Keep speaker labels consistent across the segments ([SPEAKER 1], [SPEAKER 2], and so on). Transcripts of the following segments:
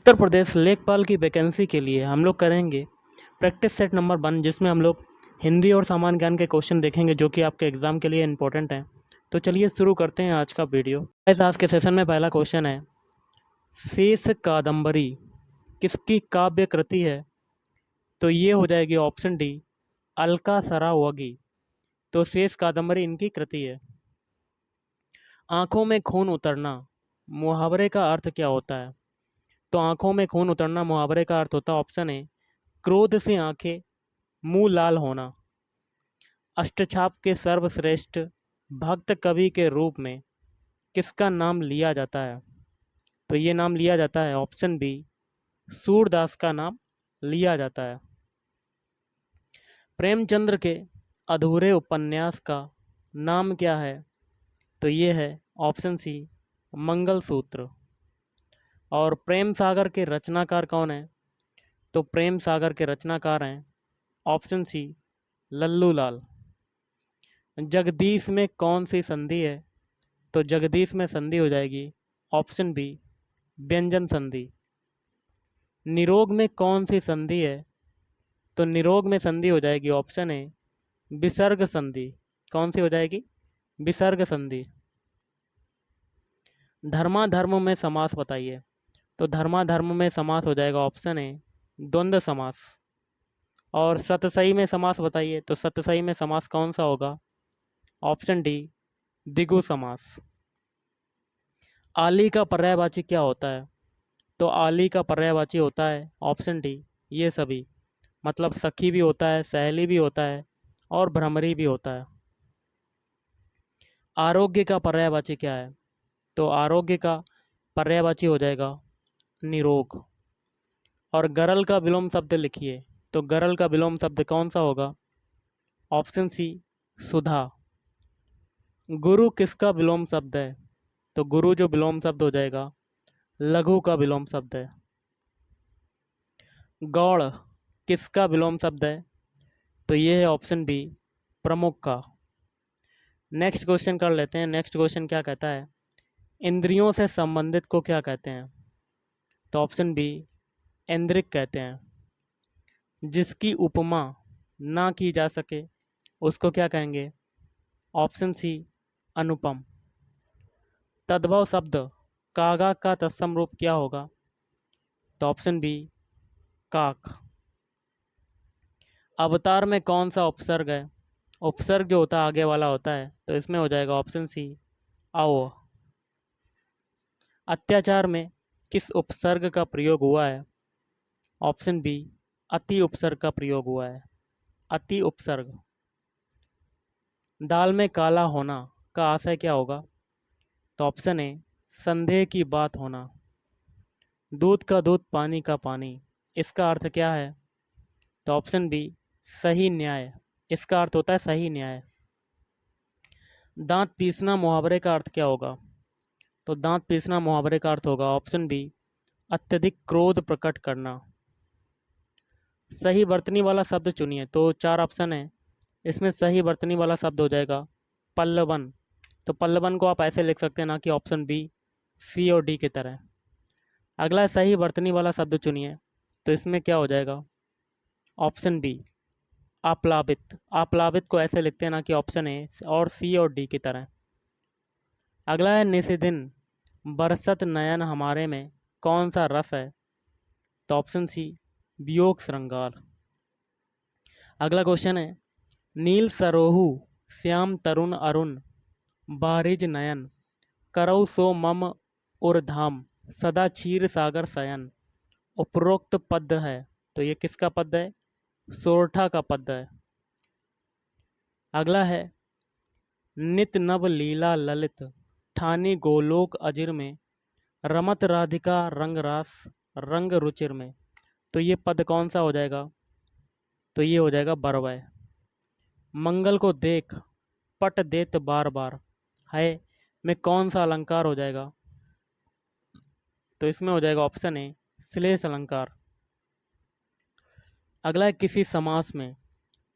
[SPEAKER 1] उत्तर प्रदेश लेखपाल की वैकेंसी के लिए हम लोग करेंगे प्रैक्टिस सेट नंबर 1, जिसमें हम लोग हिंदी और सामान्य ज्ञान के क्वेश्चन देखेंगे जो कि आपके एग्ज़ाम के लिए इंपॉर्टेंट हैं। तो चलिए शुरू करते हैं आज का वीडियो। आज के सेशन में पहला क्वेश्चन है, शेष कादंबरी किसकी काव्य कृति है? तो ये हो जाएगी ऑप्शन डी, अलका सरावगी। तो शेष कादंबरी इनकी कृति है। आंखों में खून उतरना मुहावरे का अर्थ क्या होता है? तो आंखों में खून उतरना मुहावरे का अर्थ होता है ऑप्शन ए, क्रोध से आंखें मुंह लाल होना। अष्टछाप के सर्वश्रेष्ठ भक्त कवि के रूप में किसका नाम लिया जाता है? तो ये नाम लिया जाता है ऑप्शन बी, सूरदास का नाम लिया जाता है। प्रेमचंद्र के अधूरे उपन्यास का नाम क्या है? तो ये है ऑप्शन सी, मंगलसूत्र। और प्रेम सागर के रचनाकार कौन है? तो प्रेम सागर के रचनाकार हैं ऑप्शन सी, लल्लू लाल। जगदीश में कौन सी संधि है? तो जगदीश में संधि हो जाएगी ऑप्शन बी, व्यंजन संधि। निरोग में कौन सी संधि है? तो निरोग में संधि हो जाएगी ऑप्शन ए, विसर्ग संधि। कौन सी हो जाएगी? विसर्ग संधि। धर्माधर्म में समास बताइए। तो धर्माधर्म में समास हो जाएगा ऑप्शन ए, द्वंद्व समास। और सतसई में समास बताइए। तो सतसई में समास कौन सा होगा? ऑप्शन डी, द्विगु समास। आली का पर्यायवाची क्या होता है? तो आली का पर्यायवाची होता है ऑप्शन डी, ये सभी। मतलब सखी भी होता है, सहेली भी होता है और भ्रमरी भी होता है। आरोग्य का पर्यायवाची क्या है? तो आरोग्य का पर्यायवाची हो जाएगा निरोग। और गरल का विलोम शब्द लिखिए। तो गरल का विलोम शब्द कौन सा होगा? ऑप्शन सी, सुधा। गुरु किसका विलोम शब्द है? तो गुरु जो विलोम शब्द हो जाएगा लघु का विलोम शब्द है। गौड़ किसका विलोम शब्द है? तो ये है ऑप्शन बी, प्रमुख का। नेक्स्ट क्वेश्चन कर लेते हैं। नेक्स्ट क्वेश्चन क्या कहता है, इंद्रियों से संबंधित को क्या कहते हैं? तो ऑप्शन बी, ऐन्द्रिक कहते हैं। जिसकी उपमा ना की जा सके उसको क्या कहेंगे? ऑप्शन सी, अनुपम। तद्भव शब्द कागा का तत्सम रूप क्या होगा? तो ऑप्शन बी, काक। अवतार में कौन सा उपसर्ग है? उपसर्ग जो होता है आगे वाला होता है, तो इसमें हो जाएगा ऑप्शन सी, आओ। अत्याचार में किस उपसर्ग का प्रयोग हुआ है? ऑप्शन बी, अति उपसर्ग का प्रयोग हुआ है। अति उपसर्ग। दाल में काला होना का आशय क्या होगा? तो ऑप्शन ए, संदेह की बात होना। दूध का दूध, पानी का पानी, इसका अर्थ क्या है? तो ऑप्शन बी, सही न्याय। इसका अर्थ होता है सही न्याय। दांत पीसना मुहावरे का अर्थ क्या होगा? तो दांत पीसना मुहावरे का अर्थ होगा ऑप्शन बी, अत्यधिक क्रोध प्रकट करना। सही वर्तनी वाला शब्द चुनिए। तो 4 ऑप्शन है, इसमें सही वर्तनी वाला शब्द हो जाएगा पल्लवन। तो पल्लवन को आप ऐसे लिख सकते हैं, ना कि ऑप्शन बी, सी और डी की तरह। अगला है सही वर्तनी वाला शब्द चुनिए। तो इसमें क्या हो जाएगा? Option B, आप्लावित। आप्लावित को ऐसे लिखते हैं, ना कि ऑप्शन ए और सी और डी की तरह। अगला है निशिदिन बरसत नयन हमारे में कौन सा रस है? तो ऑप्शन सी, वियोग श्रृंगार। अगला क्वेश्चन है, नील सरोहु श्याम तरुण अरुण बारिज नयन करौ सो मम उर्धाम सदा क्षीर सागर शयन। उपरोक्त पद है, तो ये किसका पद है? सोरठा का पद है। अगला है, नित नव लीला ललित ठानी गोलोक अजिर में रमत राधिका रंग रास रंग रुचिर में। तो ये पद कौन सा हो जाएगा? तो ये हो जाएगा बरवय। मंगल को देख पट देत बार बार है में कौन सा अलंकार हो जाएगा? तो इसमें हो जाएगा ऑप्शन ए, श्लेष अलंकार। अगला है, किसी समास में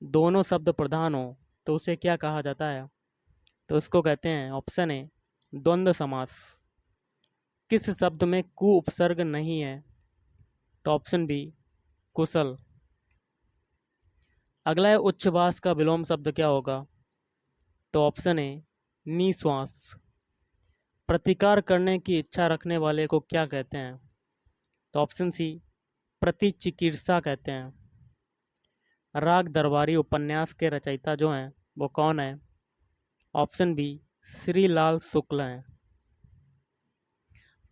[SPEAKER 1] दोनों शब्द प्रधान हो तो उसे क्या कहा जाता है? तो उसको कहते हैं ऑप्शन ए, द्वंद्व समास। किस शब्द में कु उपसर्ग नहीं है? तो ऑप्शन बी कुशल। अगला है उच्छ्वास का विलोम शब्द क्या होगा? तो ऑप्शन ए निश्वास। प्रतिकार करने की इच्छा रखने वाले को क्या कहते हैं? तो ऑप्शन सी प्रतिचिकित्सा कहते हैं। राग दरबारी उपन्यास के रचयिता जो हैं वो कौन है? ऑप्शन बी श्रीलाल शुक्ल हैं।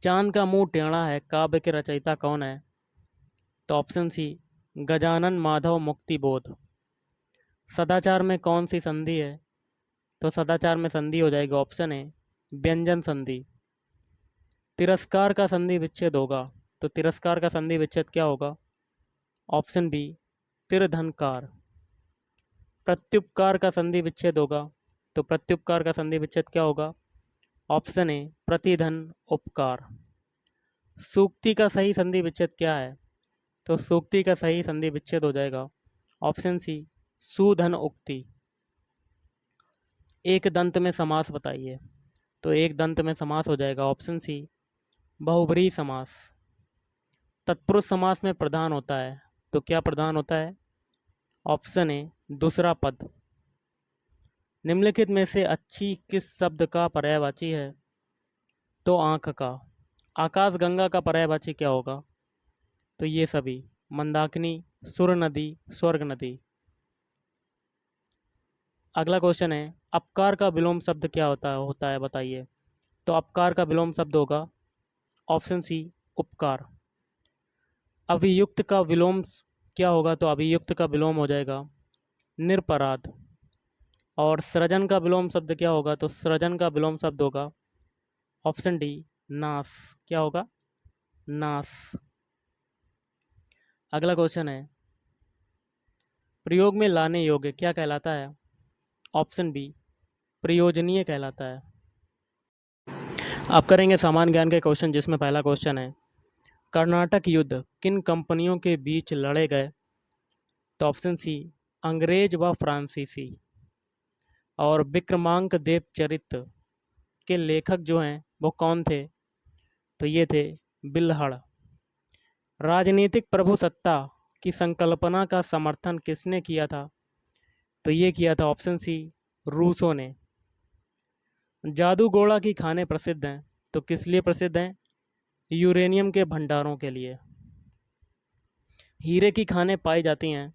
[SPEAKER 1] चांद का मुंह टेढ़ा है काव्य के रचयिता कौन है? तो ऑप्शन सी गजानन माधव मुक्तिबोध। सदाचार में कौन सी संधि है? तो सदाचार में संधि हो जाएगी ऑप्शन ए व्यंजन संधि। तिरस्कार का संधि विच्छेद होगा, तो तिरस्कार का संधि विच्छेद क्या होगा? Option B तिरधनकार। प्रत्युपकार का संधि विच्छेद होगा, तो प्रत्युपकार का संधि विच्छेद क्या होगा? ऑप्शन ए प्रतिधन उपकार। सूक्ति का सही संधि विच्छेद क्या है? तो सूक्ति का सही संधि विच्छेद हो जाएगा ऑप्शन सी सुधन उक्ति। एक दंत में समास बताइए, तो एक दंत में समास हो जाएगा ऑप्शन सी बहुब्रीहि समास। तत्पुरुष समास में प्रधान होता है, तो क्या प्रधान होता है? ऑप्शन ए दूसरा पद। निम्नलिखित में से अच्छी किस शब्द का पर्यायवाची है? तो आँख का। आकाश गंगा का पर्यायवाची क्या होगा? तो ये सभी मंदाकिनी, सुर नदी, स्वर्ग नदी। अगला क्वेश्चन है अपकार का विलोम शब्द क्या होता है बताइए। तो अपकार का विलोम शब्द होगा ऑप्शन सी उपकार। अभियुक्त का विलोम क्या होगा? तो अभियुक्त का विलोम हो जाएगा निरपराध। और सृजन का विलोम शब्द क्या होगा? तो सृजन का विलोम शब्द होगा ऑप्शन डी नाश। क्या होगा? नाश। अगला क्वेश्चन है प्रयोग में लाने योग्य क्या कहलाता है? ऑप्शन बी प्रयोजनीय कहलाता है। आप करेंगे सामान्य ज्ञान के क्वेश्चन, जिसमें पहला क्वेश्चन है कर्नाटक युद्ध किन कंपनियों के बीच लड़े गए? तो ऑप्शन सी अंग्रेज व फ्रांसीसी। और विक्रमांक देव चरित्र के लेखक जो हैं वो कौन थे? तो ये थे बिल्हड़। राजनीतिक प्रभुसत्ता की संकल्पना का समर्थन किसने किया था? तो ये किया था ऑप्शन सी रूसों ने। जादूगोड़ा की खाने प्रसिद्ध हैं, तो किस लिए प्रसिद्ध हैं? यूरेनियम के भंडारों के लिए। हीरे की खानें पाई जाती हैं,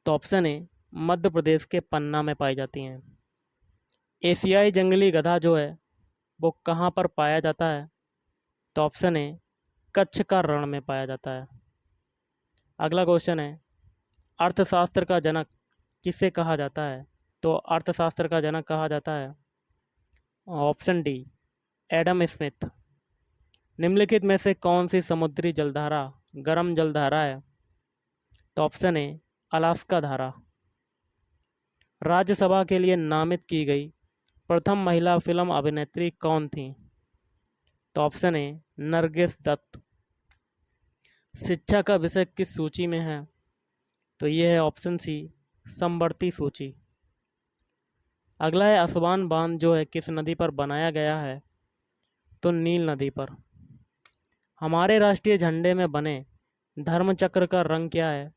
[SPEAKER 1] तो ऑप्शन ए मध्य प्रदेश के पन्ना में पाई जाती हैं। एशियाई जंगली गधा जो है वो कहाँ पर पाया जाता है? तो ऑप्शन ए कच्छ का रण में पाया जाता है। अगला क्वेश्चन है अर्थशास्त्र का जनक किसे कहा जाता है? तो अर्थशास्त्र का जनक कहा जाता है ऑप्शन डी एडम स्मिथ। निम्नलिखित में से कौन सी समुद्री जलधारा गर्म जलधारा है? तो ऑप्शन ए अलास्का धारा। राज्यसभा के लिए नामित की गई प्रथम महिला फिल्म अभिनेत्री कौन थी? तो ऑप्शन ए नरगिस दत्त। शिक्षा का विषय किस सूची में है? तो ये है ऑप्शन सी समवर्ती सूची। अगला है असवान बांध जो है किस नदी पर बनाया गया है? तो नील नदी पर। हमारे राष्ट्रीय झंडे में बने धर्मचक्र का रंग क्या है?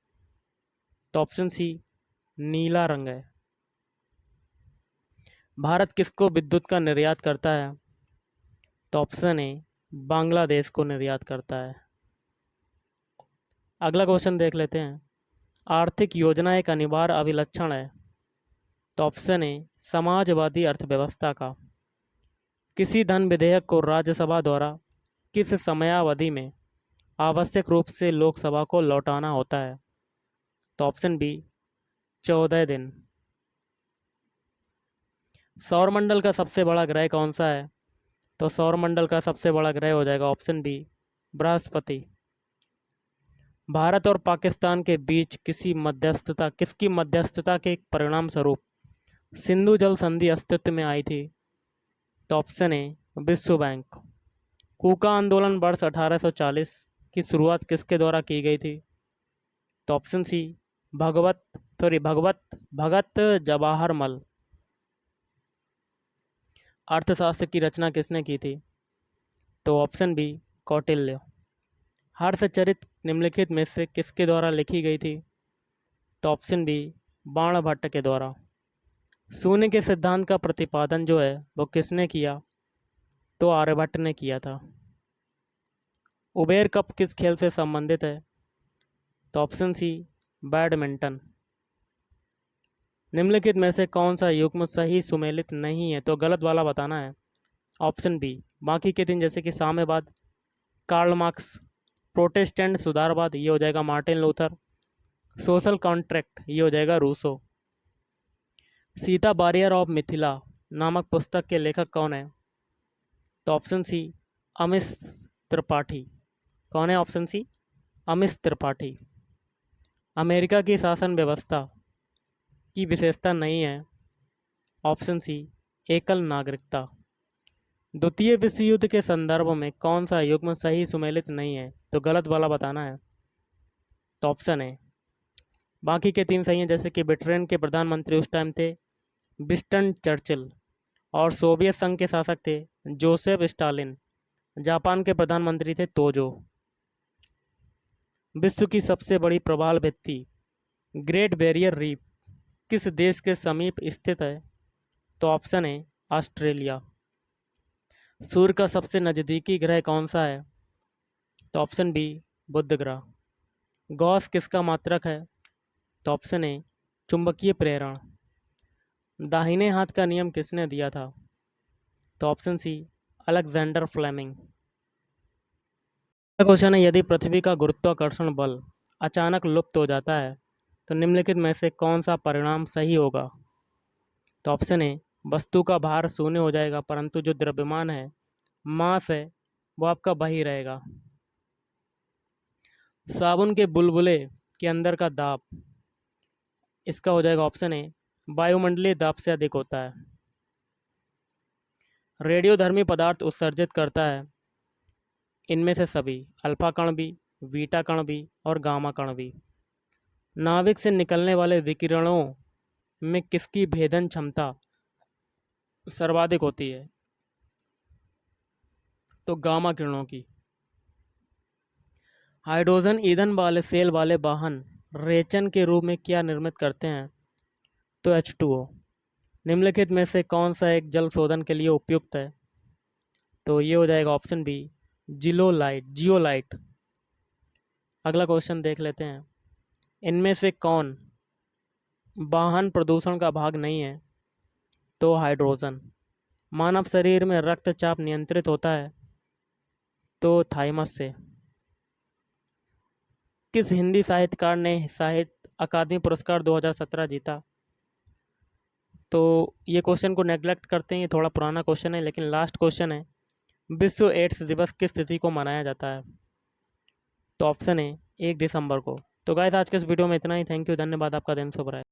[SPEAKER 1] तो ऑप्शन सी नीला रंग है। भारत किसको विद्युत का निर्यात करता है? तो ऑप्शन ए बांग्लादेश को निर्यात करता है। अगला क्वेश्चन देख लेते हैं आर्थिक योजना एक अनिवार्य अभिलक्षण है? तो ऑप्शन ए समाजवादी अर्थव्यवस्था का। किसी धन विधेयक को राज्यसभा द्वारा किस समयावधि में आवश्यक रूप से लोकसभा को लौटाना होता है? तो ऑप्शन बी 14 दिन। सौरमंडल का सबसे बड़ा ग्रह कौन सा है? तो सौरमंडल का सबसे बड़ा ग्रह हो जाएगा ऑप्शन बी बृहस्पति। भारत और पाकिस्तान के बीच किसकी मध्यस्थता के परिणाम स्वरूप सिंधु जल संधि अस्तित्व में आई थी? तो ऑप्शन ए विश्व बैंक। कूका आंदोलन वर्ष 1840 की शुरुआत किसके द्वारा की गई थी? तो ऑप्शन सी भगत जवाहरमल। अर्थशास्त्र की रचना किसने की थी? तो ऑप्शन बी कौटिल्य। हर्षचरित निम्नलिखित में से किसके द्वारा लिखी गई थी? तो ऑप्शन बी बाणभट्ट के द्वारा। शून्य के सिद्धांत का प्रतिपादन जो है वो किसने किया? तो आर्यभट्ट ने किया था। उबेर कप किस खेल से संबंधित है? तो ऑप्शन सी बैडमिंटन। निम्नलिखित में से कौन सा युग्म सही सुमेलित नहीं है? तो गलत वाला बताना है। ऑप्शन बी बाकी के तीन, जैसे कि साम्यवाद, कार्ल मार्क्स, प्रोटेस्टेंट सुधारवाद, ये हो जाएगा मार्टिन लूथर, सोशल कॉन्ट्रैक्ट, ये हो जाएगा Rousseau. Sita warrior of Mithila नामक पुस्तक के लेखक कौन है? तो ऑप्शन सी अमिश त्रिपाठी। कौन है? Option C Amish Tripathi. America की शासन व्यवस्था की विशेषता नहीं है? ऑप्शन सी एकल नागरिकता। द्वितीय विश्व युद्ध के संदर्भ में कौन सा युग्म सही सुमेलित नहीं है? तो गलत वाला बताना है। तो ऑप्शन है, बाकी के तीन सही हैं, जैसे कि ब्रिटेन के प्रधानमंत्री उस टाइम थे विंस्टन चर्चिल, और सोवियत संघ के शासक थे जोसेफ स्टालिन, जापान के प्रधानमंत्री थे तोजो। विश्व की सबसे बड़ी प्रवाल भित्ति ग्रेट बैरियर रीफ किस देश के समीप स्थित है? तो ऑप्शन है ऑस्ट्रेलिया। सूर्य का सबसे नज़दीकी ग्रह कौन सा है? तो ऑप्शन बी बुध ग्रह। गॉस किसका मात्रक है? तो ऑप्शन ए चुंबकीय प्रेरण। दाहिने हाथ का नियम किसने दिया था? तो option C Alexander Fleming. Question है, यदि पृथ्वी का गुरुत्वाकर्षण बल अचानक लुप्त हो जाता है तो निम्नलिखित में से कौन सा परिणाम सही होगा? तो ऑप्शन ए वस्तु का भार शून्य हो जाएगा, परंतु जो द्रव्यमान है, मास है, वो आपका वही रहेगा। साबुन के बुलबुले के अंदर का दाब, इसका हो जाएगा ऑप्शन ए वायुमंडलीय दाब से अधिक होता है। रेडियोधर्मी पदार्थ उत्सर्जित करता है इनमें से सभी, अल्फा कण भी, बीटा कण भी और गामा कण भी। नाभिक से निकलने वाले विकिरणों में किसकी भेदन क्षमता सर्वाधिक होती है? तो गामा किरणों की। हाइड्रोजन ईंधन वाले सेल वाले वाहन रेचन के रूप में क्या निर्मित करते हैं? तो H2O। निम्नलिखित में से कौन सा एक जल शोधन के लिए उपयुक्त है? तो ये हो जाएगा ऑप्शन बी जियोलाइट। अगला क्वेश्चन देख लेते हैं, इनमें से कौन वाहन प्रदूषण का भाग नहीं है? तो हाइड्रोजन। मानव शरीर में रक्तचाप नियंत्रित होता है? तो थाइमस से। किस हिंदी साहित्यकार ने साहित्य अकादमी पुरस्कार 2017 जीता? तो ये क्वेश्चन को नेग्लेक्ट करते हैं, ये थोड़ा पुराना क्वेश्चन है, लेकिन लास्ट क्वेश्चन है, विश्व एड्स दिवस किस तिथि को मनाया जाता है? तो ऑप्शन है 1 दिसंबर को। तो गाइस आज के इस वीडियो में इतना ही। थैंक यू, धन्यवाद, आपका दिन शुभ रहे।